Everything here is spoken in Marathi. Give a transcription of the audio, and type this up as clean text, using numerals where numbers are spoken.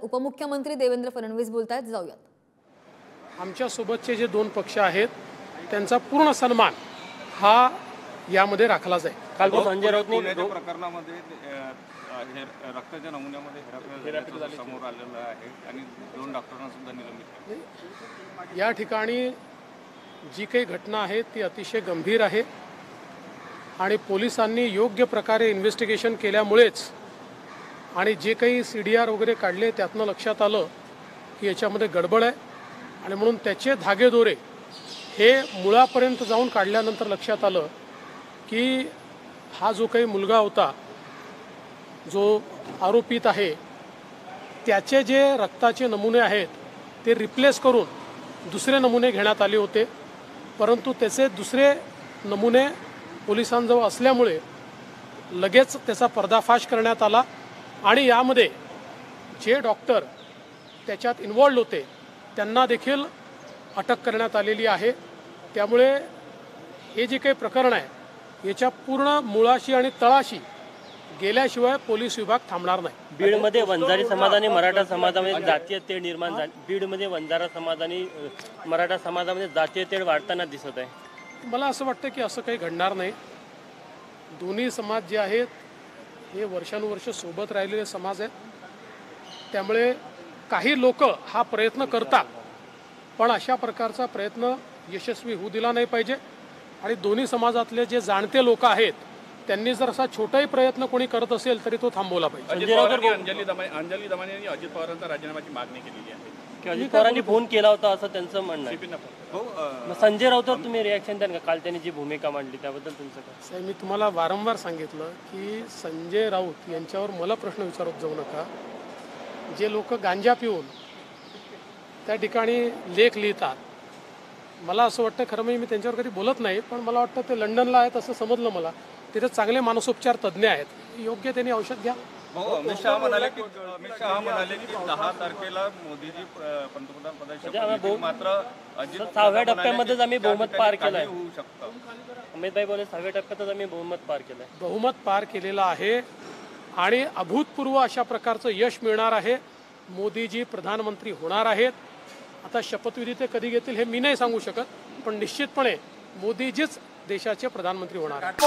उपमुख्यमंत्री देवेंद्र फडणवीस बोलतायत, जाऊयात। आमच्या सोबतचे जे दोन पक्ष आहेत त्यांचा पूर्ण सन्मान हा यामध्ये राखला जाईल। काल संजय राऊतनी प्रकरणामध्ये रक्ताच्या नमुन्यामध्ये हेराफेरी समोर आलेलं आहे आणि 2 डॉक्टरांना सुद्धा निलंबित केलं। या ठिकाणी जी काही घटना आहे ती अतिशय गंभीर आहे आणि पोलिसांनी योग्य प्रकारे इन्व्हेस्टिगेशन केल्यामुळेच आणि जे काही CDR वगैरे काढले त्यातनं लक्षात आलं की याच्यामध्ये गडबड आहे आणि म्हणून त्याचे धागेदोरे हे मुळापर्यंत जाऊन काढल्यानंतर लक्षात आलं की हा जो काही मुलगा होता जो आरोपित आहे त्याचे जे रक्ताचे नमुने आहेत ते रिप्लेस करून दुसरे नमुने घेण्यात आले होते, परंतु त्याचे दुसरे नमुने पोलिसांजवळ असल्यामुळे लगेच त्याचा पर्दाफाश करण्यात आला आणि यामध्ये जे डॉक्टर त्याच्यात इन्वॉल्व होते त्यांना देखील अटक करण्यात आलेली आहे। त्यामुळे हे जे काही प्रकरण आहे याच्या पूर्ण मुळाशी आणि तळाशी गेल्याशिवाय पोलीस विभाग थांबणार नाही। बीडमध्ये वंजारी समाज आणि मराठा समाजामध्ये जातीय तेढ निर्माण झाली। बीडमध्ये वंजारा समाज आणि मराठा समाजामध्ये जातीय तेढ वाढताना दिसत आहे। मला असं वाटतं की असं काही घडणार नाही। दोन्ही समाज जे आहेत हे वर्षानुवर्ष सोबत राहिलेले समाज आहेत, त्यामुळे काही लोक हा प्रयत्न करतात पण अशा प्रकारचा प्रयत्न यशस्वी होऊ दिला नाही पाहिजे आणि दोन्ही समाजातले जे जाणते लोक आहेत त्यांनी जर असा छोटाही प्रयत्न कोणी करत असेल तरी तो थांबवला पाहिजे। अंजली दमाने यांनी अजित पवारांचा राजीनाम्याची मागणी केलेली आहे की अजित पवारांनी फोन केला होता असं त्यांचं म्हणणं आहे। संजय राऊतवर तुम्ही रिॲक्शन द्याल का? काल त्यांनी जी भूमिका मांडली त्याबद्दल तुमचं काय? साहेब, मी तुम्हाला वारंवार सांगितलं की संजय राऊत यांच्यावर मला प्रश्न विचारत जाऊ नका। जे लोक गांजा पिऊन त्या ठिकाणी लेख लिहितात, मला असं वाटतं, खरं म्हणजे मी त्यांच्यावर कधी बोलत नाही, पण मला वाटतं ते लंडनला आहेत असं समजलं मला। तिथे चांगले मानसोपचार तज्ज्ञ आहेत, योग्य त्यांनी औषध घ्या। अमित शहा म्हणाले की 10 तारखेला मोदीजी पंतप्रधान पदाची मात्र 6व्या टप्प्यामध्येच आम्ही बहुमत पार केलंय होऊ शकतं। अमित भाई बोले 6व्या टप्प्यातच आम्ही बहुमत पार केलंय। बहुमत पार केलेलं आहे आणि अभूतपूर्व अशा प्रकारचं यश मिळणार आहे। मोदीजी प्रधानमंत्री होणार आहेत। आता शपथविधी ते कधी घेतील हे मी नाही सांगू शकत, पण निश्चितपणे मोदीजीच देशाचे प्रधानमंत्री होणार आहेत।